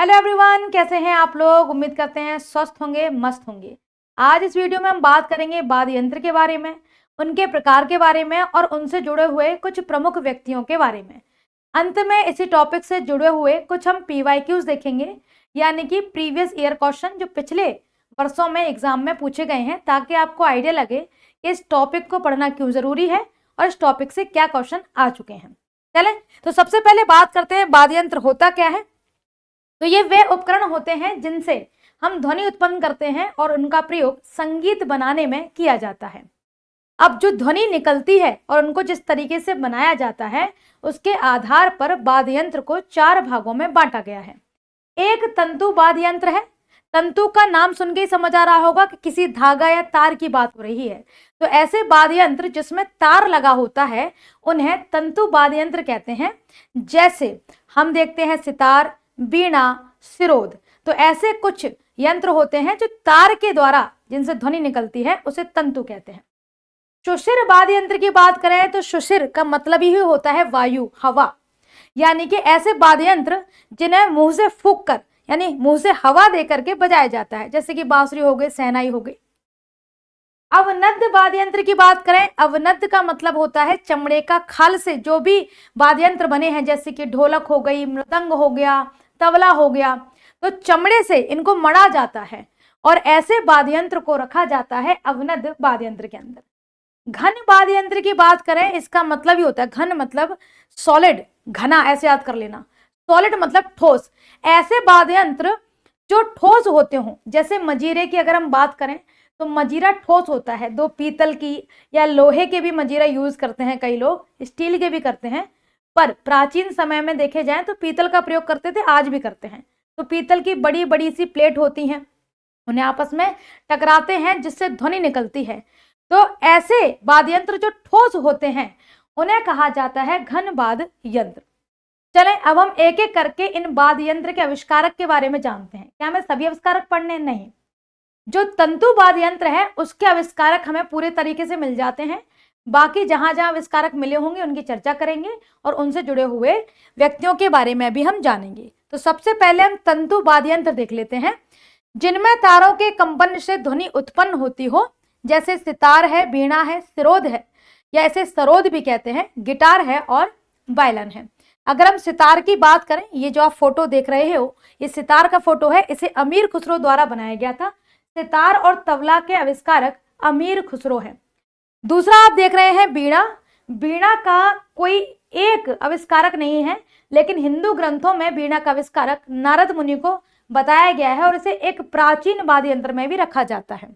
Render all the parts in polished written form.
Hello everyone, कैसे हैं आप लोग। उम्मीद करते हैं स्वस्थ होंगे, मस्त होंगे। आज इस वीडियो में हम बात करेंगे वाद्य यंत्र के बारे में, उनके प्रकार के बारे में और उनसे जुड़े हुए कुछ प्रमुख व्यक्तियों के बारे में। अंत में इसी टॉपिक से जुड़े हुए कुछ हम PYQs देखेंगे, यानी कि प्रीवियस ईयर क्वेश्चन जो पिछले वर्षों में एग्जाम में पूछे गए हैं, ताकि आपको आइडिया लगे कि इस टॉपिक को पढ़ना क्यों जरूरी है और इस टॉपिक से क्या क्वेश्चन आ चुके हैं। चले तो सबसे पहले बात करते हैं वाद्य यंत्र होता क्या है। तो ये वे उपकरण होते हैं जिनसे हम ध्वनि उत्पन्न करते हैं और उनका प्रयोग संगीत बनाने में किया जाता है। अब जो ध्वनि निकलती है और उनको जिस तरीके से बनाया जाता है, उसके आधार पर वाद्य यंत्र को 4 भागों में बांटा गया है। एक तंतु वाद्य यंत्र है। तंतु का नाम सुन के ही समझ आ रहा होगा कि किसी धागा या तार की बात हो रही है। तो ऐसे वाद्य यंत्र जिसमें तार लगा होता है उन्हें तंतु वाद्य यंत्र कहते हैं। जैसे हम देखते हैं सितार, वीणा, सिरोद। तो ऐसे कुछ यंत्र होते हैं जो तार के द्वारा जिनसे ध्वनि निकलती है, उसे तंतु कहते हैं। शुशिर वाद्य यंत्र की बात करें तो शुशिर का मतलब ही होता है वायु, हवा, यानी कि ऐसे वाद्य यंत्र जिन्हें मुंह से फूंक कर, यानी मुंह से हवा देकर के बजाया जाता है, जैसे कि बांसुरी हो गई, शहनाई हो गई। अवनद्ध वाद्य यंत्र की बात करें, अवनद्ध का मतलब होता है चमड़े का खाल से जो भी वाद्य यंत्र बने हैं, जैसे कि ढोलक हो गई, मृदंग हो गया, तबला हो गया, तो चमड़े से इनको मढ़ा जाता है और ऐसे वाद्य यंत्र को रखा जाता है अवनद्ध वाद्य यंत्र के अंदर। घन वाद्य यंत्र की बात करें, इसका मतलब ही होता है, घन मतलब सॉलिड, घना, ऐसे याद कर लेना। सॉलिड मतलब ठोस। ऐसे वाद्य यंत्र जो ठोस होते हों, जैसे मजीरे की अगर हम बात करें तो मजीरा ठोस होता है। दो पीतल की या लोहे के भी मजीरा यूज करते हैं कई लोग, स्टील के भी करते हैं, पर प्राचीन समय में देखे जाए तो पीतल का प्रयोग करते थे, आज भी करते हैं। तो पीतल की बड़ी बड़ी सी प्लेट होती हैं, उन्हें आपस में टकराते हैं जिससे ध्वनि निकलती है। तो ऐसे वाद्य यंत्र जो ठोस होते हैं उन्हें कहा जाता है घन वाद्य यंत्र। चलें अब हम एक एक करके इन वाद्य यंत्र के आविष्कारक के बारे में जानते हैं। क्या हमें सभी आविष्कारक पढ़ने? नहीं। जो तंतु वाद्य यंत्र है उसके आविष्कारक हमें पूरे तरीके से मिल जाते हैं। बाकी जहां जहां आविष्कारक मिले होंगे उनकी चर्चा करेंगे और उनसे जुड़े हुए व्यक्तियों के बारे में भी हम जानेंगे। तो सबसे पहले हम तंतु वाद्य यंत्र देख लेते हैं, जिनमें तारों के कंपन से ध्वनि उत्पन्न होती हो, जैसे सितार है, वीणा है, सिरोद है, या इसे सरोद भी कहते हैं, गिटार है और वायलिन है। अगर हम सितार की बात करें, ये जो आप फोटो देख रहे हो ये सितार का फोटो है, इसे अमीर खुसरो द्वारा बनाया गया था। सितार और तबला के आविष्कारक अमीर खुसरो हैं। दूसरा आप देख रहे हैं वीणा। वीणा का कोई एक आविष्कारक नहीं है, लेकिन हिंदू ग्रंथों में वीणा का आविष्कारक नारद मुनि को बताया गया है और इसे एक प्राचीन वाद्य यंत्र में भी रखा जाता है।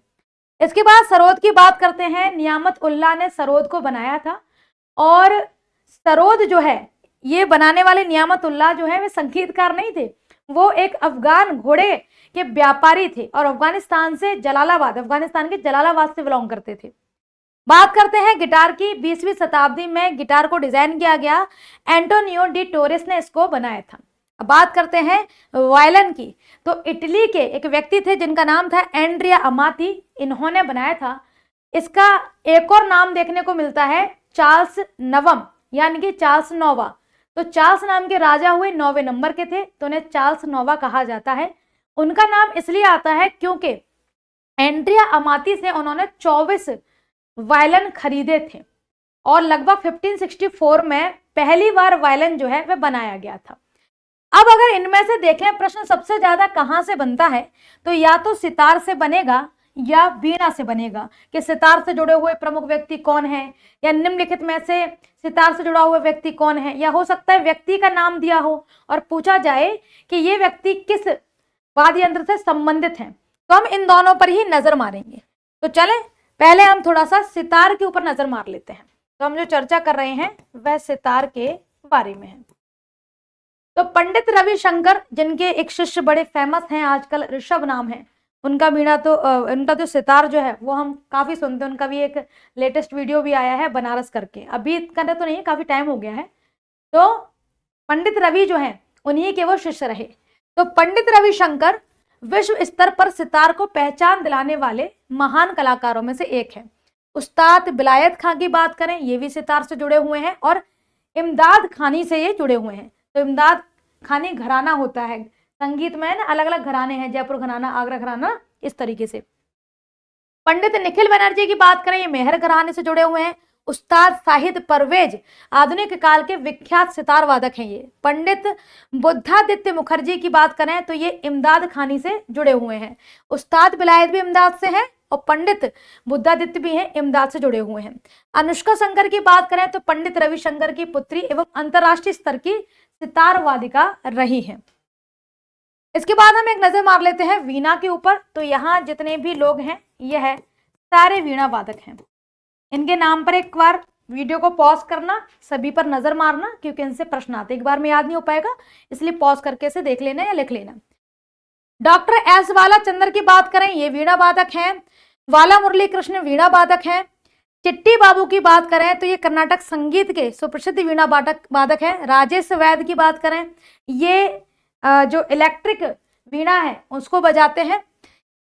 इसके बाद सरोद की बात करते हैं। नियामत उल्लाह ने सरोद को बनाया था और सरोद जो है, ये बनाने वाले नियामत उल्लाह जो है वे संगीतकार नहीं थे, वो एक अफगान घोड़े के व्यापारी थे और अफगानिस्तान के जलालाबाद से बिलोंग करते थे। बात करते हैं गिटार की। 20वीं शताब्दी में गिटार को डिजाइन किया गया, एंटोनियो डी टोरेस ने इसको बनाया था। अब बात करते हैं वायलिन की। तो इटली के एक व्यक्ति थे जिनका नाम था एंड्रिया अमाती, इन्होंने बनाया था। इसका एक और नाम देखने को मिलता है चार्ल्स नवम, यानी कि चार्ल्स नौवा। तो चार्ल्स नाम के राजा हुए 9वें नंबर के थे, तो उन्हें चार्ल्स नौवा कहा जाता है। उनका नाम इसलिए आता है क्योंकि एंड्रिया अमाती से उन्होंने 24 वायलिन खरीदे थे और लगभग 1564 में पहली बार वायलिन जो है वह बनाया गया था। अब अगर इनमें से देखें प्रश्न सबसे ज्यादा कहां से बनता है, तो या तो सितार से बनेगा या वीणा से बनेगा, कि सितार से जुड़े हुए प्रमुख व्यक्ति कौन है, या निम्नलिखित में से सितार से जुड़ा हुआ व्यक्ति कौन है, या हो सकता है व्यक्ति का नाम दिया हो और पूछा जाए कि ये व्यक्ति किस वाद्य यंत्र से संबंधित हैं, तो हम इन दोनों पर ही नजर मारेंगे। तो चलें पहले हम थोड़ा सा सितार के ऊपर नजर मार लेते हैं। तो हम जो चर्चा कर रहे हैं वह सितार के बारे में है। तो पंडित रविशंकर, जिनके एक शिष्य बड़े फेमस हैं आजकल, ऋषभ नाम है उनका, वीणा तो उनका जो सितार जो है वो हम काफी सुनते हैं। उनका भी एक लेटेस्ट वीडियो भी आया है बनारस करके, अभी करने तो नहीं, काफी टाइम हो गया है। तो पंडित रवि जो है उन्हीं के वो शिष्य रहे। तो पंडित रविशंकर विश्व स्तर पर सितार को पहचान दिलाने वाले महान कलाकारों में से एक है। उस्ताद बिलायत खां की बात करें, ये भी सितार से जुड़े हुए हैं, और इमदाद खानी से ये जुड़े हुए हैं। तो इमदाद खानी घराना होता है, संगीत में ना अलग अलग घराने हैं, जयपुर घराना, आगरा घराना, इस तरीके से। पंडित निखिल बनर्जी की बात करें, ये मेहर घराने से जुड़े हुए हैं। उस्ताद साहिद परवेज आधुनिक काल के विख्यात सितार वादक हैं ये। पंडित बुद्धादित्य मुखर्जी की बात करें तो ये इमदाद खानी से जुड़े हुए हैं। उस्ताद बिलायत भी इमदाद से हैं और पंडित बुद्धादित्य भी हैं, इमदाद से जुड़े हुए हैं। अनुष्का शंकर की बात करें तो पंडित रविशंकर की पुत्री एवं अंतरराष्ट्रीय स्तर की सितार वादिका रही हैं। इसके बाद हम एक नजर मार लेते हैं वीणा के ऊपर। तो यहाँ जितने भी लोग हैं यह सारे वीणा वादक हैं। इनके नाम पर एक बार वीडियो को पॉज करना, सभी पर नजर मारना, क्योंकि इनसे प्रश्न आते एक बार में याद नहीं हो पाएगा, इसलिए पॉज करके इसे देख लेना या लिख लेना। डॉक्टर एस वाला चंद्र की बात करें, ये वीणा वादक हैं। वाला मुरली कृष्ण वीणा वादक हैं। चिट्टी बाबू की बात करें तो ये कर्नाटक संगीत के सुप्रसिद्ध वीणा वादक हैं। राजेश वैद की बात करें, ये जो इलेक्ट्रिक वीणा है उसको बजाते हैं।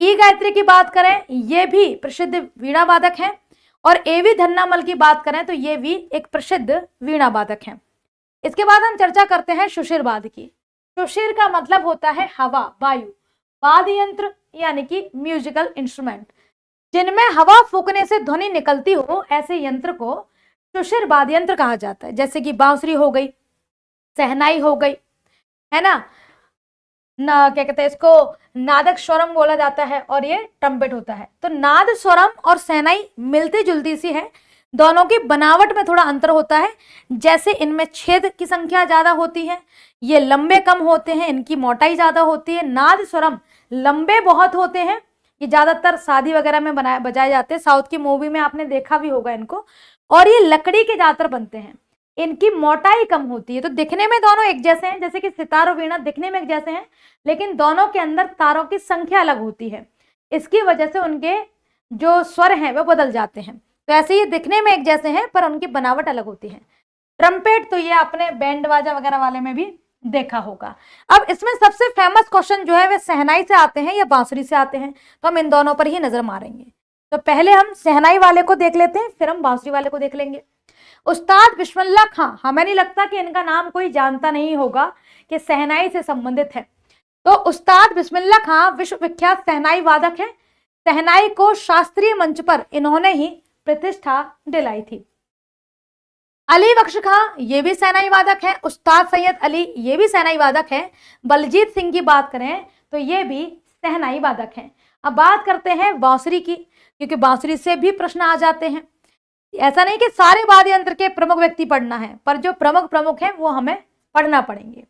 ई गायत्री की बात करें, ये भी प्रसिद्ध वीणा वादक हैं। और एवी धन्नामल की बात करें तो ये भी एक प्रसिद्ध वीणा वादक हैं। इसके बाद हम चर्चा करते हैं शुशिरवाद की। शुशिर का मतलब होता है हवा, वायु। वाद्य यंत्र यानी कि म्यूजिकल इंस्ट्रूमेंट, जिनमें हवा फूकने से ध्वनि निकलती हो, ऐसे यंत्र को शुशिर वाद्य यंत्र कहा जाता है। जैसे कि बांसुरी हो गई, शहनाई हो गई, है ना, क्या कहते हैं इसको, नादक स्वरम बोला जाता है, और ये ट्रम्पेट होता है। तो नाद स्वरम और शहनाई मिलती जुलती सी है, दोनों की बनावट में थोड़ा अंतर होता है। जैसे इनमें छेद की संख्या ज्यादा होती है, ये लंबे कम होते हैं, इनकी मोटाई ज्यादा होती है। नाद स्वरम लंबे बहुत होते हैं, ये ज्यादातर शादी वगैरह में बजाए जाते हैं, साउथ की मूवी में आपने देखा भी होगा इनको। और ये लकड़ी के ज्यादातर बनते हैं, इनकी मोटाई कम होती है। तो दिखने में दोनों एक जैसे हैं, जैसे कि सितार और वीणा दिखने में एक जैसे हैं, लेकिन दोनों के अंदर तारों की संख्या अलग होती है। इसकी वजह से उनके जो स्वर हैं वो बदल जाते हैं। तो ऐसे ये दिखने में एक जैसे हैं पर उनकी बनावट अलग होती है। ट्रम्पेट तो ये आपने बैंड बाजा वगैरह वाले में भी देखा होगा। अब इसमें सबसे फेमस क्वेश्चन जो है वे शहनाई से आते हैं या बांसुरी से आते हैं, तो हम इन दोनों पर ही नजर मारेंगे। तो पहले हम शहनाई वाले को देख लेते हैं, फिर हम बांसुरी वाले को देख लेंगे। उस्ताद बिस्मिल्लाह खां, हमें नहीं लगता कि इनका नाम कोई जानता नहीं होगा कि शहनाई से संबंधित है। तो उस्ताद बिस्मिल्लाह खां विश्व विख्यात शहनाई वादक हैं। शहनाई को शास्त्रीय मंच पर इन्होंने ही प्रतिष्ठा दिलाई थी। अली बख्श खां, ये भी शहनाई वादक है। उस्ताद सैयद अली, ये भी शहनाई वादक है। बलजीत सिंह की बात करें तो ये भी शहनाई वादक हैं। अब बात करते हैं बांसुरी की, क्योंकि बांसुरी से भी प्रश्न आ जाते हैं। ऐसा नहीं कि सारे वाद्य यंत्र के प्रमुख व्यक्ति पढ़ना है, पर जो प्रमुख हैं वो हमें पढ़ना पड़ेंगे।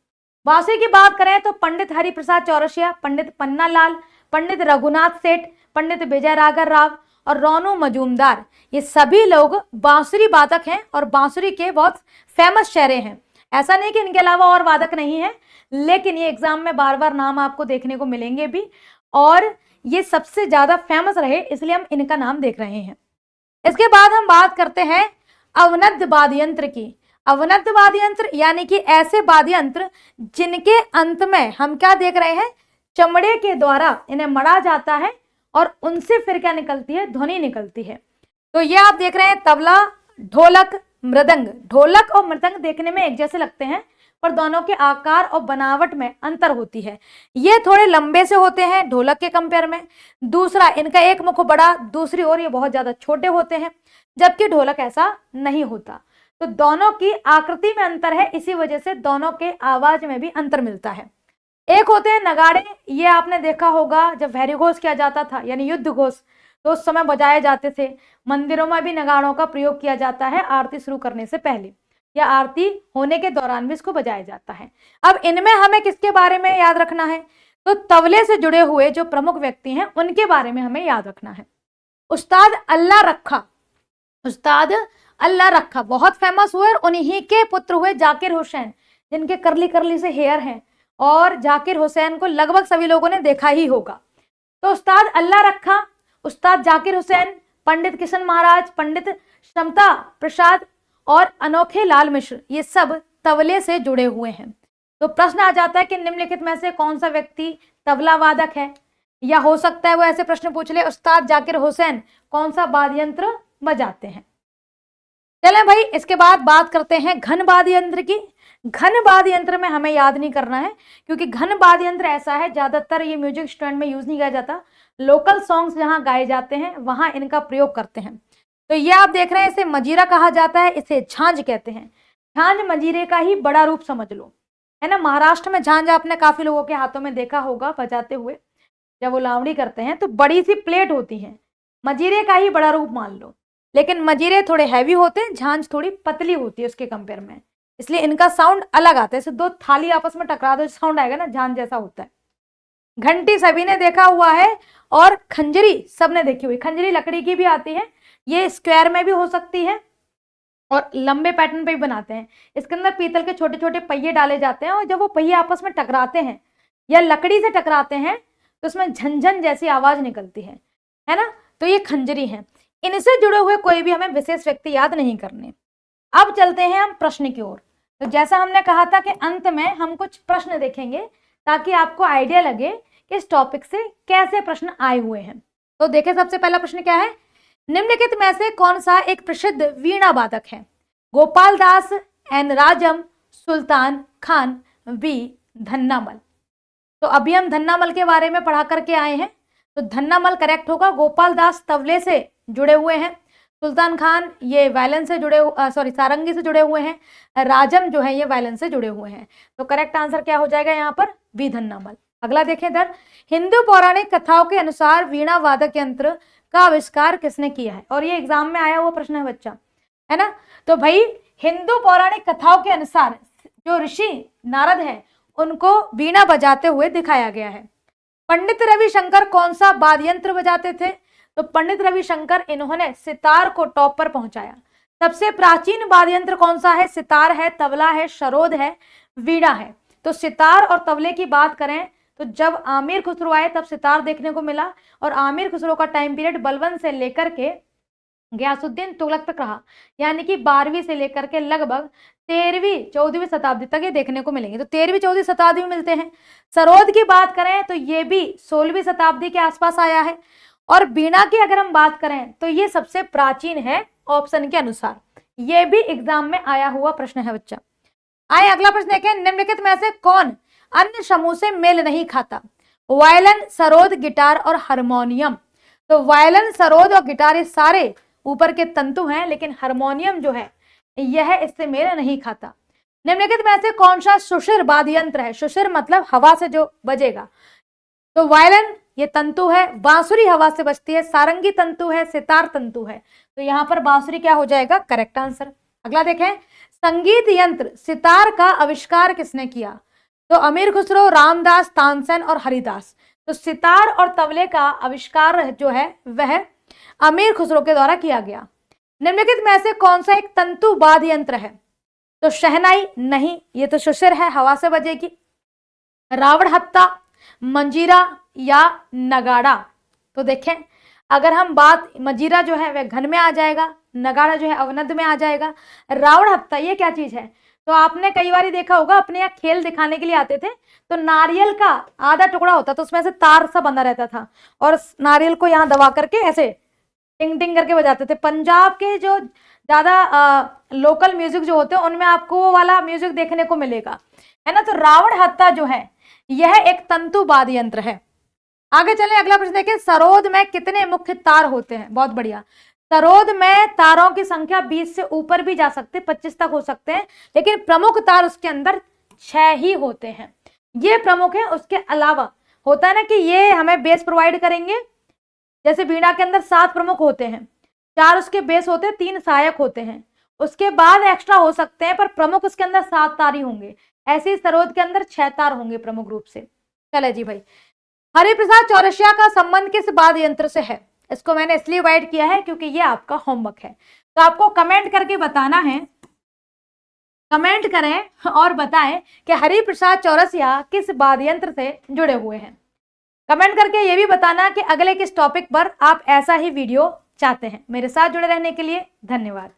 बांसुरी की बात करें तो पंडित हरिप्रसाद चौरसिया, पंडित पन्ना लाल, पंडित रघुनाथ सेठ, पंडित विजय राघव राव और रोनू मजूमदार, ये सभी लोग बांसुरी वादक हैं और बांसुरी के बहुत फेमस चेहरे हैं। ऐसा नहीं कि इनके अलावा और वादक नहीं है, लेकिन ये एग्जाम में बार बार नाम आपको देखने को मिलेंगे भी, और ये सबसे ज्यादा फेमस रहे इसलिए हम इनका नाम देख रहे हैं। इसके बाद हम बात करते हैं अवनद्ध वाद्य यंत्र की। अवनद्ध वाद्य यंत्र यानी कि ऐसे वाद्य यंत्र जिनके अंत में हम क्या देख रहे हैं, चमड़े के द्वारा इन्हें मढ़ा जाता है और उनसे फिर क्या निकलती है, ध्वनि निकलती है। तो ये आप देख रहे हैं तबला, ढोलक, मृदंग। ढोलक और मृदंग देखने में एक जैसे लगते हैं, पर दोनों के आकार और बनावट में अंतर होती है। ये थोड़े लंबे से होते हैं ढोलक के कंपेयर में। दूसरा, इनका एक मुख बड़ा, दूसरी ओर ये बहुत ज्यादा छोटे होते हैं, जबकि ढोलक ऐसा नहीं होता। तो दोनों की आकृति में अंतर है, इसी वजह से दोनों के आवाज में भी अंतर मिलता है। एक होते हैं नगाड़े, ये आपने देखा होगा जब भैरी घोष किया जाता था यानी युद्ध घोष, तो उस समय बजाए जाते थे। मंदिरों में भी नगाड़ों का प्रयोग किया जाता है आरती शुरू करने से पहले, या आरती होने के दौरान भी इसको बजाया जाता है। अब इनमें हमें किसके बारे में याद रखना है, तो तबले से जुड़े हुए जो प्रमुख व्यक्ति हैं उनके बारे में हमें याद रखना है। उस्ताद अल्लाह रखा, उस्ताद अल्लाह रखा बहुत फेमस हुए, और उन्हीं के पुत्र हुए जाकिर हुसैन, जिनके करली करली से हेयर हैं, और जाकिर हुसैन को लगभग सभी लोगों ने देखा ही होगा। तो उस्ताद अल्लाह रखा, उस्ताद जाकिर हुसैन, पंडित किशन महाराज, पंडित क्षमता प्रसाद और अनोखे लाल मिश्र, ये सब तबले से जुड़े हुए हैं। तो प्रश्न आ जाता है कि निम्नलिखित में से कौन सा व्यक्ति तबला वादक है, या हो सकता है वो ऐसे प्रश्न पूछ ले, उस्ताद जाकिर हुसैन कौन सा वाद्य यंत्र बजाते हैं। चलें भाई, इसके बाद बात करते हैं घन वाद्य यंत्र की। घन वाद्य यंत्र में हमें याद नहीं करना है, क्योंकि घन वाद्य यंत्र ऐसा है, ज्यादातर ये म्यूजिक इंस्ट्रूमेंट में यूज नहीं किया जाता। लोकल सॉन्ग्स जहाँ गाए जाते हैं वहां इनका प्रयोग करते हैं। तो ये आप देख रहे हैं, इसे मजीरा कहा जाता है, इसे झांझ कहते हैं। झांझ मजीरे का ही बड़ा रूप समझ लो, है ना। महाराष्ट्र में झांझ आपने काफी लोगों के हाथों में देखा होगा बजाते हुए, जब वो लावणी करते हैं तो बड़ी सी प्लेट होती है, मजीरे का ही बड़ा रूप मान लो। लेकिन मजीरे थोड़े हैवी होते हैं, झांझ थोड़ी पतली होती है उसके कंपेयर में, इसलिए इनका साउंड अलग आता है। जैसे दो थाली आपस में टकरा दो, साउंड आएगा ना, झांझ जैसा होता है। घंटी सभी ने देखा हुआ है, और खंजरी सबने देखी हुई। खंजरी लकड़ी की भी आती है, ये स्क्वायर में भी हो सकती है और लंबे पैटर्न पे भी बनाते हैं। इसके अंदर पीतल के छोटे छोटे पहिए डाले जाते हैं, और जब वो पहिए आपस में टकराते हैं या लकड़ी से टकराते हैं तो उसमें झनझन जैसी आवाज निकलती है ना। तो ये खंजरी है। इनसे जुड़े हुए कोई भी हमें विशेष व्यक्ति याद नहीं करने। अब चलते हैं हम प्रश्न की ओर। तो जैसा हमने कहा था कि अंत में हम कुछ प्रश्न देखेंगे ताकि आपको आइडिया लगे कि इस टॉपिक से कैसे प्रश्न आए हुए हैं। तो देखें, सबसे पहला प्रश्न क्या है, निम्नलिखित में से कौन सा एक प्रसिद्ध वीणा वादक है? Gopal Das, N Rajam, Sultan Khan, V Dhannammal. तो अभी हम धन्नामल के बारे में पढ़ा करके आए हैं, तो धन्नामल करेक्ट होगा। गोपाल दास तबले से जुड़े हुए हैं, सुल्तान खान ये वायलिन से जुड़े, सारंगी से जुड़े हुए हैं, राजम जो है ये वायलिन से जुड़े हुए हैं। तो करेक्ट आंसर क्या हो जाएगा यहाँ पर? वी धन्नामल। अगला देखें इधर, हिंदू पौराणिक कथाओं के अनुसार वीणा वादक यंत्र का आविष्कार किसने किया है? और ये एग्जाम में आया हुआ प्रश्न है बच्चा, है ना। तो भाई हिंदू पौराणिक कथाओं के अनुसार जो ऋषि नारद है उनको वीणा बजाते हुए दिखाया गया है। पंडित रविशंकर कौन सा वाद्य यंत्र बजाते थे? तो पंडित रविशंकर इन्होंने सितार को टॉप पर पहुंचाया। सबसे प्राचीन वाद्य यंत्र कौन सा है? सितार है, तबला है, सरोद है, वीणा है। तो सितार और तबले की बात करें तो जब आमिर खुसरो आए तब सितार देखने को मिला, और आमिर खुसरो का टाइम पीरियड बलबन से लेकर के गयासुद्दीन तुगलक तक रहा, यानी कि 12वीं से लेकर के लगभग 13वीं 14वीं शताब्दी तक ये देखने को मिलेंगे। तो 13वीं 14वीं शताब्दी में मिलते हैं। सरोद की बात करें तो ये भी 16वीं शताब्दी के आसपास आया है, और वीणा की अगर हम बात करें तो ये सबसे प्राचीन है ऑप्शन के अनुसार। ये भी एग्जाम में आया हुआ प्रश्न है बच्चा। आए अगला प्रश्न देखें, निम्नलिखित में से कौन अन्य समूह से मेल नहीं खाता? वायलिन, सरोद, गिटार और हारमोनियम। तो वायलिन, सरोद और गिटार ये सारे ऊपर के तंतु हैं, लेकिन हारमोनियम जो है यह इससे मेल नहीं खाता। निम्नलिखित में से कौन सा सुशिर वाद्य यंत्र है? सुशिर मतलब हवा से जो बजेगा। तो वायलिन ये तंतु है, बांसुरी हवा से बजती है, सारंगी तंतु है, सितार तंतु है। तो यहाँ पर बांसुरी क्या हो जाएगा? Correct answer. अगला देखें, संगीत यंत्र सितार का आविष्कार किसने किया? तो अमीर खुसरो, रामदास, तानसेन और हरिदास। तो सितार और तबले का आविष्कार जो है वह अमीर खुसरो के द्वारा किया गया। निम्नलिखित में से कौन सा एक तंतु वाद्य यंत्र है? तो शहनाई नहीं, ये तो सुशिर है, हवा से बजेगी। रावण हत्ता, मंजीरा या नगाड़ा। तो देखें, अगर हम बात, मंजीरा जो है वह घन में आ जाएगा, नगाड़ा जो है अवनद में आ जाएगा। रावण हत्ता ये क्या चीज है? तो आपने कई बार देखा होगा, अपने यहाँ खेल दिखाने के लिए आते थे तो नारियल का आधा टुकड़ा होता तो उसमें से तार सा बंधा रहता था, और नारियल को यहाँ दबा करके ऐसे टिंग टिंग करके बजाते थे। पंजाब के जो ज्यादा लोकल म्यूजिक जो होते हैं उनमें आपको वो वाला म्यूजिक देखने को मिलेगा, है ना। तो रावण हत्ता जो है यह एक तंतु वाद्य यंत्र है। आगे चलें, अगला प्रश्न देखें, सरोद में कितने मुख्य तार होते हैं? बहुत बढ़िया। सरोद में तारों की संख्या 20 से ऊपर भी जा सकते, 25 तक हो सकते हैं, लेकिन प्रमुख तार उसके अंदर 6 ही होते हैं। ये प्रमुख है। उसके अलावा होता है ना कि ये हमें बेस प्रोवाइड करेंगे, जैसे वीणा के अंदर 7 प्रमुख होते हैं, 4 उसके बेस होते हैं, 3 सहायक होते हैं, उसके बाद एक्स्ट्रा हो सकते हैं, पर प्रमुख उसके अंदर 7 तार ही होंगे। ऐसे ही सरोद के अंदर 6 तार होंगे प्रमुख रूप से। चले जी भाई, हरिप्रसाद चौरसिया का संबंध किस वाद्य यंत्र से है? इसको मैंने इसलिए वाइड किया है क्योंकि ये आपका होमवर्क है, तो आपको कमेंट करके बताना है, कमेंट करें और बताएं कि हरिप्रसाद चौरसिया किस वाद्य यंत्र से जुड़े हुए हैं। कमेंट करके ये भी बताना कि अगले किस टॉपिक पर आप ऐसा ही वीडियो चाहते हैं। मेरे साथ जुड़े रहने के लिए धन्यवाद।